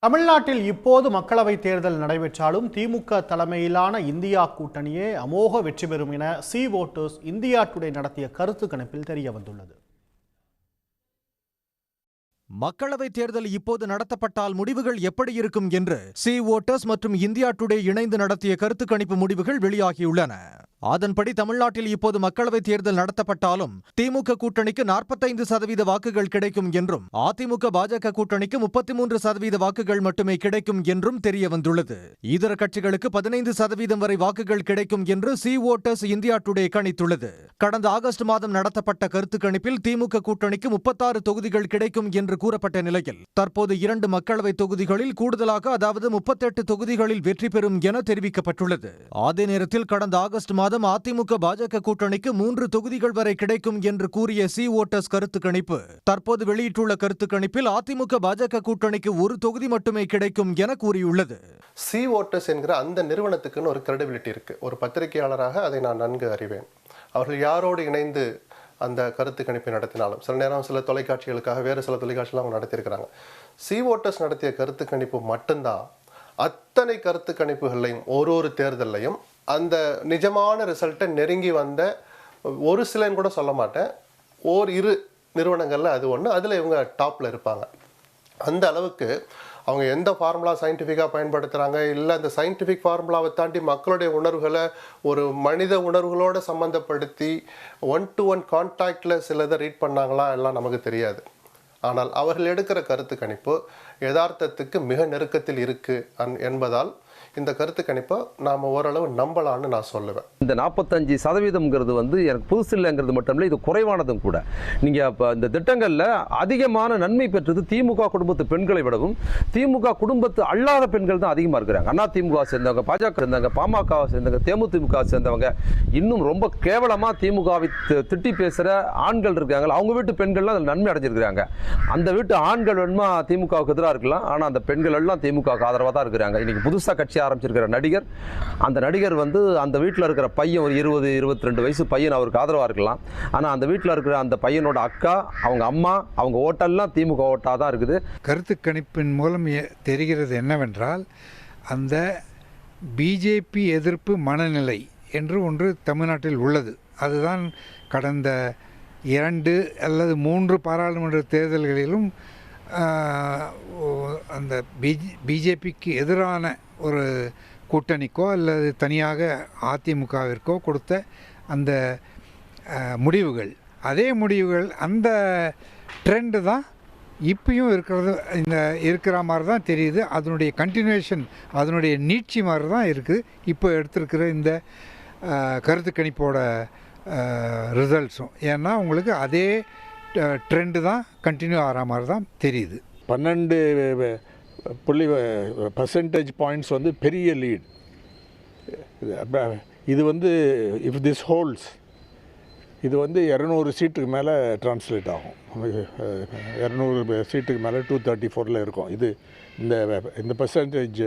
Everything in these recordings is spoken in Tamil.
தமிழ்நாட்டில் இப்போது மக்களவைத் தேர்தல் நடைபெற்றாலும் திமுக தலைமையிலான இந்தியா கூட்டணியே அமோக வெற்றி பெறும் என சி வோட்டர்ஸ் இந்தியா டுடே நடத்திய கருத்து கணிப்பில் தெரிய வந்துள்ளது. மக்களவைத் தேர்தல் இப்போது நடத்தப்பட்டால் முடிவுகள் எப்படி இருக்கும் என்று சி வோட்டர்ஸ் மற்றும் இந்தியா டுடே இணைந்து நடத்திய கருத்து கணிப்பு முடிவுகள் வெளியாகியுள்ளன. அதன்படி தமிழ்நாட்டில் இப்போது மக்களவைத் தேர்தல் நடத்தப்பட்டாலும் திமுக கூட்டணிக்கு 45% வாக்குகள் கிடைக்கும் என்றும் அதிமுக பாஜக கூட்டணிக்கு 33% வாக்குகள் மட்டுமே கிடைக்கும் என்றும் தெரிய வந்துள்ளது. இதர கட்சிகளுக்கு 15% வரை வாக்குகள் கிடைக்கும் என்று சி வோட்டர்ஸ் இந்தியா டுடே கணித்துள்ளது. கடந்த ஆகஸ்ட் மாதம் நடத்தப்பட்ட கருத்து கணிப்பில் திமுக கூட்டணிக்கு 36 தொகுதிகள் கிடைக்கும் என்று கூறப்பட்ட நிலையில் தற்போது 2 மக்களவை தொகுதிகளில் கூடுதலாக, அதாவது 38 தொகுதிகளில் வெற்றி பெறும் என தெரிவிக்கப்பட்டுள்ளது. அதே நேரத்தில் கடந்த ஆகஸ்ட் மாதம் அதிமுக பாஜக கூட்டணிக்கு 3 தொகுதிகள் வரை கிடைக்கும் என்று கூறிய சி வோட்டர்ஸ் கருத்து கணிப்பு தற்போது வெளியிட்டுள்ள கருத்து கணிப்பில் அதிமுக பாஜக கூட்டணிக்கு 1 தொகுதி மட்டுமே கிடைக்கும் என கூறியுள்ளது. சி வோட்டர்ஸ் என்கிற அந்த நிறுவனத்துக்குன்னு ஒரு கிரெடிபிலிட்டி இருக்கு. ஒரு பத்திரிகையாளராக அதை நான் நன்கு அறிவேன். அவர்கள் யாரோடு இணைந்து அந்த கருத்து கணிப்பை நடத்தினாலும், சில நேரம் சில தொலைக்காட்சிகளுக்காக வேறு சில தொலைக்காட்சிகள் அவங்க நடத்தியிருக்கிறாங்க. சி வோட்டர்ஸ் நடத்திய கருத்து கணிப்பு மட்டும்தான் அத்தனை கருத்து கணிப்புகளையும் ஒரு தேர்தலையும் அந்த நிஜமான ரிசல்ட்டை நெருங்கி வந்த ஒரு சிலன்னு கூட சொல்ல மாட்டேன், 2 நிறுவனங்களில் அது ஒன்று. அதில் இவங்க டாப்பில் இருப்பாங்க. அந்த அளவுக்கு அவங்க எந்த ஃபார்முலா சயின்டிஃபிக்காக பயன்படுத்துகிறாங்க, இல்லை அந்த சயின்டிஃபிக் ஃபார்முலாவை தாண்டி மக்களுடைய உணர்வுகளை ஒரு மனித உணர்வுகளோடு சம்மந்தப்படுத்தி 1-to-1 கான்டாக்டில் சிலதை ரீட் பண்ணாங்களா எல்லாம் நமக்கு தெரியாது. ஆனால் அவர்கள் எடுக்கிற கருத்து கணிப்பு யதார்த்தத்துக்கு மிக நெருக்கத்தில் இருக்குது என்பதால் இந்த கருத்து கணிப்பை நாம் ஓரளவு நம்பலான்னு நான் சொல்லுவேன். இந்த 45% வந்து எனக்கு புதுசு இல்லைங்கிறது மட்டும் இல்லை, இது குறைவானதும் கூட. நீங்கள் இப்போ இந்த திட்டங்களில் அதிகமான நன்மை பெற்றது திமுக குடும்பத்து பெண்களை விடவும் திமுக குடும்பத்து அல்லாத பெண்கள் தான் அதிகமாக இருக்கிறாங்க. அண்ணா திமுக சேர்ந்தவங்க, பாஜக சேர்ந்தவங்க, பாமகவை சேர்ந்தவங்க, தேமுதிமுக சேர்ந்தவங்க, இன்னும் ரொம்ப கேவலமாக திமுகவை திட்டி பேசுகிற ஆண்கள் இருக்காங்க. அவங்க வீட்டு பெண்கள்லாம் அதில் நன்மை அடைஞ்சிருக்கிறாங்க. அந்த வீட்டு ஆண்கள் வேணுமா திமுகவுக்கு எதிராக இருக்கலாம், ஆனால் அந்த பெண்கள் எல்லாம் திமுகவுக்கு ஆதரவாக தான் இருக்கிறாங்க. இன்னைக்கு புதுசாக கட்சி ஆரம்பிச்சிருக்கிற நடிகர், அந்த நடிகர் வந்து அந்த வீட்டில் இருக்கிற பையன் ஒரு 20-22 வயசு பையன் அவருக்கு ஆதரவாக இருக்கலாம். ஆனால் அந்த வீட்டில் இருக்கிற அந்த பையனோட அக்கா, அவங்க அம்மா, அவங்க ஓட்டெல்லாம் திமுக ஓட்டாக தான் இருக்குது. கருத்து கணிப்பின் மூலம் தெரிகிறது என்னவென்றால், அந்த பிஜேபி எதிர்ப்பு மனநிலை என்று ஒன்று தமிழ்நாட்டில் உள்ளது. அதுதான் கடந்த 2 அல்லது 3 பாராளுமன்ற தேர்தல்களிலும் அந்த பிஜேபிக்கு எதிரான ஒரு கூட்டணிக்கோ அல்லது தனியாக அதிமுகவிற்கோ கொடுத்த அந்த முடிவுகள், அதே முடிவுகள், அந்த ட்ரெண்டு தான் இப்பயும் இருக்கிற மாதிரி தான் தெரியுது. அதனுடைய கண்டினியூஷன், அதனுடைய நீட்சி மாதிரி தான் இருக்குது இப்போ எடுத்திருக்கிற இந்த கருத்து கணிப்போட ரிசல்ட்ஸும். ஏன்னா உங்களுக்கு அதே ட்ரெண்டு தான் கண்டினியூ ஆகிற மாதிரி தான் தெரியுது. 12% பாயிண்ட்ஸ் வந்து பெரிய லீட். இது வந்து இஃப் திஸ் ஹோல்ஸ், இது வந்து 200 சீட்டுக்கு மேலே டிரான்ஸ்லேட் ஆகும். 200 சீட்டுக்கு மேலே 234 இருக்கும். இது இந்த பர்சன்டேஜ்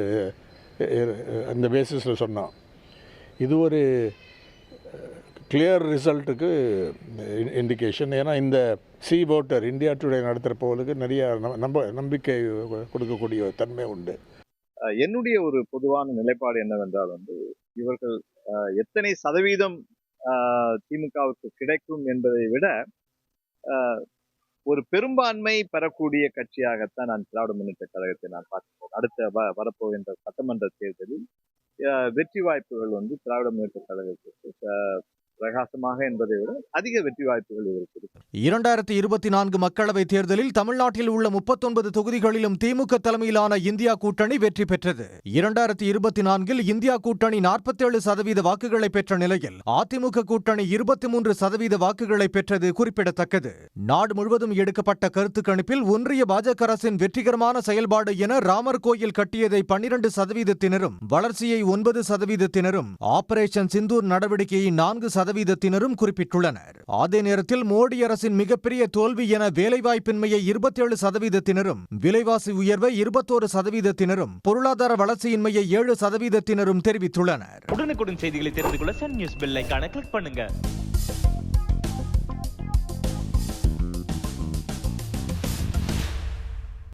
அந்த பேசிஸில் சொன்னால் இது ஒரு கிளியர் ரிசல்ட்டுக்கு இண்டிகேஷன். ஏன்னா இந்த சி வோட்டர் இந்தியா டுடே நடத்துகிற போலுக்கு நிறைய நம்பிக்கை கொடுக்கக்கூடிய தன்மை உண்டு. என்னுடைய ஒரு பொதுவான நிலைப்பாடு என்னவென்றால் வந்து, இவர்கள் எத்தனை சதவீதம் திமுகவுக்கு கிடைக்கும் என்பதை விட ஒரு பெரும்பான்மை பெறக்கூடிய கட்சியாகத்தான் நான் திராவிட முன்னேற்ற கழகத்தை நான் பார்க்கிறேன். அடுத்த வரப்போகின்ற சட்டமன்ற தேர்தலில் வெற்றி வாய்ப்புகள் வந்து திராவிட முன்னேற்ற கழகத்திற்கு பிரகாசமாக என்பதை விட அதிக வெற்றி வாய்ப்புகள் இருக்கிறது. 2024 மக்களவைத் தேர்தலில் தமிழ்நாட்டில் உள்ள 39 தொகுதிகளிலும் திமுக தலைமையிலான இந்தியா கூட்டணி வெற்றி பெற்றது. 2024 இந்தியா கூட்டணி 47% வாக்குகளை பெற்ற நிலையில் அதிமுக கூட்டணி 23% வாக்குகளை பெற்றது குறிப்பிடத்தக்கது. நாடு முழுவதும் எடுக்கப்பட்ட கருத்து கணிப்பில் ஒன்றிய பாஜக அரசின் வெற்றிகரமான செயல்பாடு என ராமர் கோயில் கட்டியதை 12%, வளர்ச்சியை 9%, ஆபரேஷன் சிந்தூர் நடவடிக்கையை 4% குறிப்பிட்டுள்ளனர். அதே நேரத்தில் மோடி அரசின் மிகப்பெரிய தோல்வி என வேலைவாய்ப்பின்மையை 27%, விலைவாசி உயர்வை 21%, பொருளாதார வளர்ச்சியின்மையை 7% தெரிவித்துள்ளனர். உடனுக்குடன் செய்திகளை தெரிந்து கொள்ள சன் நியூஸ் பெல் ஐகானை கிளிக் பண்ணுங்க.